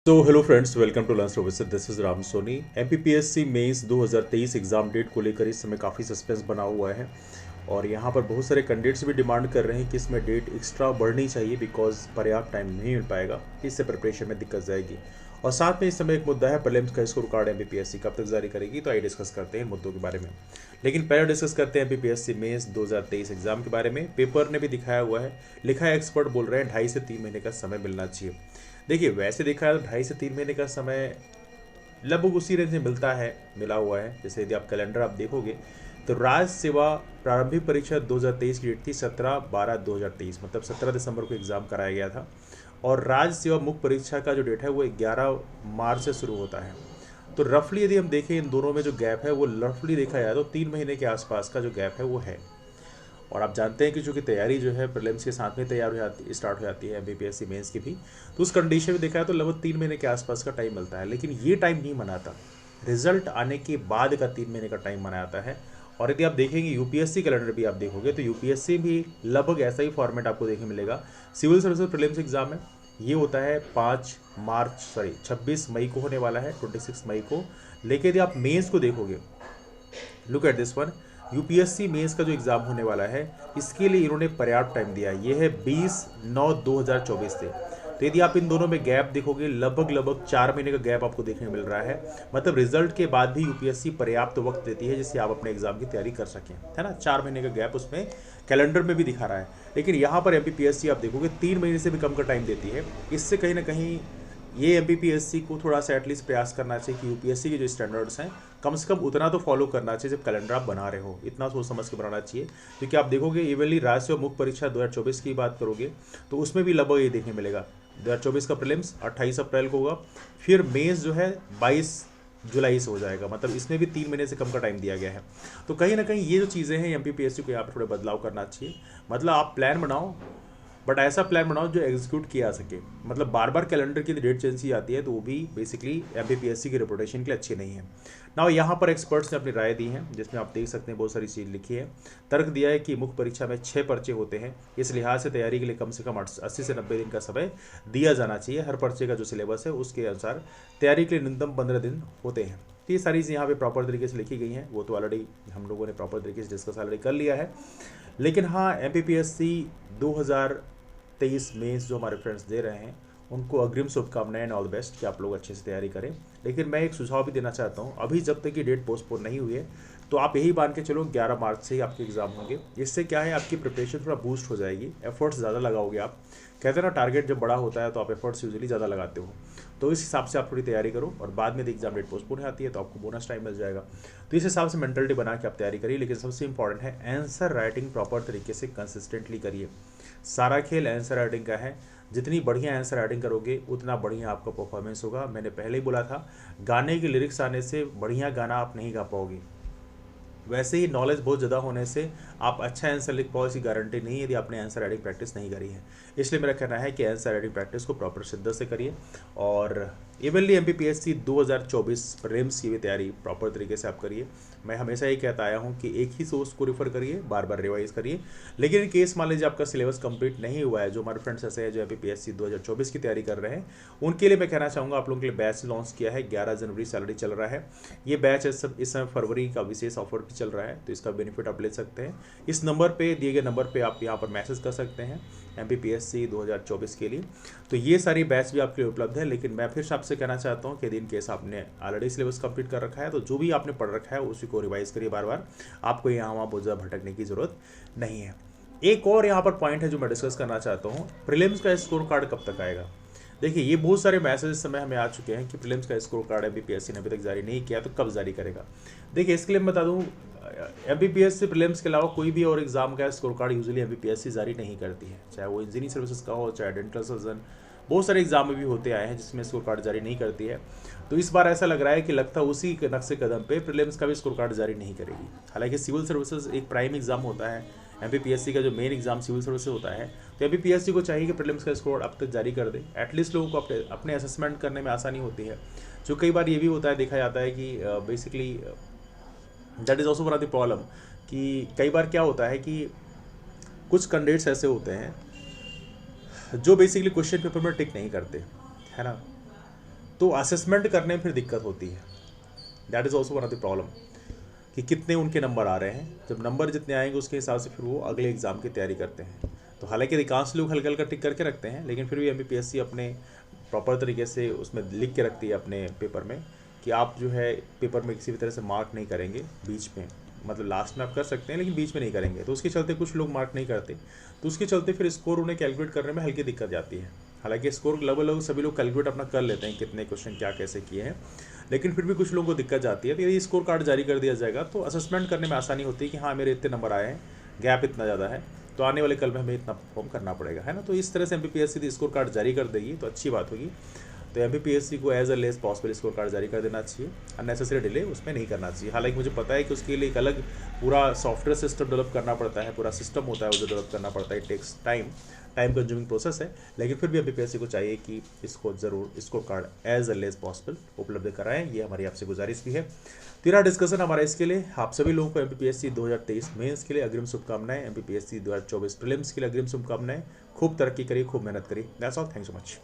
तो hello friends, welcome to learn services. This is Ram Soni. MPPSC mains 2023 exam date को लेकर इस समय काफ़ी सस्पेंस बना हुआ है और यहाँ पर बहुत सारे कैंडिडेट्स भी डिमांड कर रहे हैं कि इसमें डेट एक्स्ट्रा बढ़नी चाहिए बिकॉज पर्याप्त टाइम नहीं मिल पाएगा, इससे प्रिपरेशन में दिक्कत जाएगी। और साथ में इस समय एक मुद्दा है प्रीलिम्स का स्कोर कार्ड एमपीपीएससी कब तक जारी करेगी, तो आइए डिस्कस करते हैं इन मुद्दों के बारे में। लेकिन पहले डिस्कस करते हैं एमपीपीएससी मेंस 2023 एग्जाम के बारे में। पेपर ने भी दिखाया हुआ है, लिखा है एक्सपर्ट बोल रहे हैं 2.5 से 3 महीने का समय मिलना चाहिए। देखिए वैसे देखा है तो 2.5 से 3 महीने का समय लगभग उसी रेंज में मिला हुआ है। जैसे यदि आप कैलेंडर आप देखोगे तो राज्य सेवा प्रारंभिक परीक्षा 2023 की डेट थी 17/12/2023, मतलब 17 दिसंबर को एग्जाम कराया गया था। और राज्य सेवा मुख्य परीक्षा का जो डेट है वो 11 मार्च से शुरू होता है। तो रफली यदि हम देखें इन दोनों में जो गैप है वो रफली देखा जाए तो 3 महीने के आसपास का जो गैप है वो है। और आप जानते हैं कि चूंकि तैयारी जो है प्रीलिम्स के साथ में तैयार स्टार्ट हो जाती है एमपीपीएससी मेंस की भी, तो उस कंडीशन में देखा है तो लगभग 3 महीने के आसपास का टाइम मिलता है। लेकिन ये टाइम नहीं मनाता, रिजल्ट आने के बाद का 3 महीने का टाइम मना जाता है। और यदि आप देखेंगे यूपीएससी कैलेंडर भी आप देखोगे तो यूपीएससी भी लगभग ऐसा ही फॉर्मेट आपको देखने मिलेगा। सिविल सर्विसेज प्रीलिम्स एग्जाम है, ये होता है 26 मई को होने वाला है, 26 मई को। लेकिन यदि आप मेंस को देखोगे, look at this one, UPSC mains का जो एग्जाम होने वाला है इसके लिए इन्होंने पर्याप्त टाइम दिया है। ये है 20/9/2024 से। तो यदि आप इन दोनों में गैप देखोगे लगभग 4 महीने का गैप आपको देखने को मिल रहा है। मतलब रिजल्ट के बाद भी यूपीएससी पर्याप्त वक्त देती है जिससे आप अपने एग्जाम की तैयारी कर सकें, है ना। 4 महीने का गैप उसमें कैलेंडर में भी दिखा रहा है। लेकिन यहाँ पर एमपीपीएससी आप देखोगे 3 महीने से भी कम का टाइम देती है। इससे कहीं ना कहीं ये एमपीपीएससी को थोड़ा सा एटलीस्ट प्रयास करना चाहिए कि यूपीएससी के जो स्टैंडर्ड्स हैं कम से कम उतना तो फॉलो करना चाहिए जब कैलेंडर आप बना रहे हो, इतना सोच समझ के बनाना चाहिए। क्योंकि आप देखोगे इवनली राज्य सेवा मुख्य परीक्षा 2024 की बात करोगे तो उसमें भी लगभग ये देखने मिलेगा। 2024 का प्रीलिम्स 28 अप्रैल को होगा, फिर मेंस जो है 22 जुलाई से हो जाएगा। मतलब इसमें भी 3 महीने से कम का टाइम दिया गया है। तो कहीं ना कहीं ये जो चीज़ें हैं एमपीपीएससी को यहाँ पर थोड़े बदलाव करना चाहिए। मतलब आप प्लान बनाओ बट ऐसा प्लान बनाओ जो एग्जीक्यूट किया जा सके। मतलब बार बार कैलेंडर की डेट चेंज की जाती है तो वो भी बेसिकली एमपीपीएससी की रिपोर्टेशन के लिए अच्छी नहीं है ना। यहाँ पर एक्सपर्ट्स ने अपनी राय दी है जिसमें आप देख सकते हैं बहुत सारी चीज़ लिखी है। तर्क दिया है कि मुख्य परीक्षा में 6 पर्चे होते हैं, इस लिहाज से तैयारी के लिए कम से कम 80 से 90 दिन का समय दिया जाना चाहिए। हर पर्चे का जो सिलेबस है उसके अनुसार तैयारी के लिए न्यूनतम 15 दिन होते हैं। तो ये सारी चीज़ यहाँ पे प्रॉपर तरीके से लिखी गई हैं, वो तो ऑलरेडी हम लोगों ने प्रॉपर तरीके से डिस्कस ऑलरेडी कर लिया है। लेकिन हाँ, एमपीपीएससी 2023 मेंस जो हमारे फ्रेंड्स दे रहे हैं उनको अग्रिम शुभकामनाएं एंड ऑल द बेस्ट कि आप लोग अच्छे से तैयारी करें। लेकिन मैं एक सुझाव भी देना चाहता हूं, अभी जब तक की डेट पोस्टपोन नहीं हुई है तो आप यही मान के चलो 11 मार्च से ही आपके एग्जाम होंगे। इससे क्या है, आपकी प्रिपरेशन थोड़ा बूस्ट हो जाएगी, एफर्ट्स ज़्यादा लगाओगे आप। कहते हैं ना, टारगेट जब बड़ा होता है तो आप एफर्ट्स यूजुअली ज़्यादा लगाते हो। तो इस हिसाब से आप थोड़ी तैयारी करो और बाद में एग्जाम डेट पोस्टपोन आती है तो आपको बोनस टाइम मिल जाएगा। तो इस हिसाब से मेंटलिटी बना के आप तैयारी करिए। लेकिन सबसे इंपॉर्टेंट है आंसर राइटिंग प्रॉपर तरीके से कंसिस्टेंटली करिए। सारा खेल आंसर राइटिंग का है। जितनी बढ़िया आंसर राइटिंग करोगे उतना बढ़िया आपका परफॉर्मेंस होगा। मैंने पहले ही बोला था, गाने की लिरिक्स आने से बढ़िया गाना आप नहीं गा पाओगे। वैसे ही नॉलेज बहुत ज़्यादा होने से आप अच्छा आंसर लिख पाओ इसकी गारंटी नहीं है यदि आपने आंसर राइटिंग प्रैक्टिस नहीं करी है। इसलिए मेरा कहना है कि आंसर राइटिंग प्रैक्टिस को प्रॉपर शिद्दत से करिए और इवनली एमपीपीएससी 2024 प्रीलिम्स की भी तैयारी प्रॉपर तरीके से आप करिए। मैं हमेशा ही कहता आया हूँ कि एक ही सोर्स को रेफर करिए, बार बार रिवाइज करिए। लेकिन इन केस मान लीजिए आपका सिलेबस कंप्लीट नहीं हुआ है, जो हमारे फ्रेंड्स ऐसे हैं जो एमपीपीएससी 2024 की तैयारी कर रहे हैं, उनके लिए मैं कहना चाहूँगा आप लोगों के लिए बैच लॉन्च किया है। 11 जनवरी से ऑलरेडी चल रहा है ये बैच। इस समय फरवरी का विशेष ऑफर भी चल रहा है तो इसका बेनिफिट आप ले सकते हैं। इस नंबर पे, दिए गए नंबर पे आप यहाँ पर मैसेज कर सकते हैं एमपीपीएससी 2024 के लिए। तो ये सारी बैच भी आपके लिए उपलब्ध है। लेकिन मैं फिर आपसे कहना चाहता हूँ कि यदि इन केस आपने ऑलरेडी सिलेबस कंप्लीट कर रखा है तो जो भी आपने पढ़ रखा है उसी को रिवाइज करिए बार बार। आपको यहाँ वहाँ बहुत ज़्यादा भटकने की जरूरत नहीं है। एक और यहाँ पर पॉइंट है जो मैं डिस्कस करना चाहता हूँ, प्रीलिम्स का स्कोर कार्ड कब तक आएगा। देखिए ये बहुत सारे मैसेज इस समय हमें आ चुके हैं कि प्रीलिम्स का स्कोर कार्ड एमपीपीएससी ने अभी तक जारी नहीं किया तो कब जारी करेगा। देखिए इसके लिए मैं बता दूं, एमपीपीएससी प्रीलिम्स के अलावा कोई भी और एग्जाम का स्कोर कार्ड यूजुअली एमपीपीएससी जारी नहीं करती है, चाहे वो इंजीनियरिंग सर्विसेज का हो, चाहे डेंटल सर्जन, बहुत सारे एग्जाम में भी होते आए हैं जिसमें स्कोर कार्ड जारी नहीं करती है। तो इस बार ऐसा लग रहा है कि लगता है उसी के नक्शे कदम पे प्रीलिम्स का भी स्कोर कार्ड जारी नहीं करेगी। हालांकि सिविल सर्विसेज एक प्राइम एग्जाम होता है, एमपीपीएससी का जो मेन एग्जाम सिविल सर्विस होता है, तो एमपीपीएससी को चाहिए कि प्रीलिम्स का स्कोर अब तक जारी कर दे। एटलीस्ट लोगों को अपने असेसमेंट करने में आसानी होती है। जो कई बार ये भी होता है, देखा जाता है कि basically that is also one of the problem कि कई बार क्या होता है कि कुछ कैंडिडेट्स ऐसे होते हैं जो बेसिकली क्वेश्चन पेपर में टिक नहीं करते, है ना। तो असेसमेंट करने में फिर दिक्कत होती है। That is also one of the problem कि कितने उनके नंबर आ रहे हैं। जब नंबर जितने आएंगे उसके हिसाब से फिर वो अगले एग्ज़ाम की तैयारी करते हैं। तो हालांकि अधिकांश लोग हल्का हल्का टिक करके रखते हैं, लेकिन फिर भी MPPSC अपने प्रॉपर तरीके से उसमें लिख के रखती है अपने पेपर में कि आप जो है पेपर में किसी भी तरह से मार्क नहीं करेंगे बीच में, मतलब लास्ट में आप कर सकते हैं लेकिन बीच में नहीं करेंगे। तो उसके चलते कुछ लोग मार्क नहीं करते, तो उसके चलते फिर स्कोर उन्हें कैलकुलेट करने में हल्की दिक्कत जाती है। हालांकि स्कोर लगभग सभी लोग कैलकुलेट अपना कर लेते हैं कितने क्वेश्चन क्या कैसे किए हैं, लेकिन फिर भी कुछ लोगों को दिक्कत जाती है। तो यदि स्कोर कार्ड जारी कर दिया जाएगा तो असेसमेंट करने में आसानी होती है कि हाँ मेरे इतने नंबर आए हैं, गैप इतना ज़्यादा है, तो आने वाले कल में हमें इतना परफॉर्म करना पड़ेगा, है ना। तो इस तरह से MPPSC स्कोर कार्ड जारी कर देगी तो अच्छी बात होगी। तो MPPSC को as early as possible score card जारी कर देना चाहिए, अननेसेसरी डिले उसमें नहीं करना चाहिए। हालांकि मुझे पता है कि उसके लिए एक अलग पूरा सॉफ्टवेयर सिस्टम डेवलप करना पड़ता है, पूरा सिस्टम होता है उसे डेवलप करना पड़ता है, टेक्स टाइम कंज्यूमिंग प्रोसेस है, लेकिन फिर भी MPPSC को चाहिए कि इसको ज़रूर score card as early as possible उपलब्ध कराएं। ये हमारी आपसे गुजारिश भी है। तेरा डिस्कशन हमारा इसके लिए आप सभी लोगों को MPPSC 2023 मेंस के लिए अग्रिम शुभकामनाएं, MPPSC 2024 प्रीलिम्स के लिए अग्रिम शुभकामनाएं। खूब तरक्की करिए, खूब मेहनत करिए। That's all, thanks so much.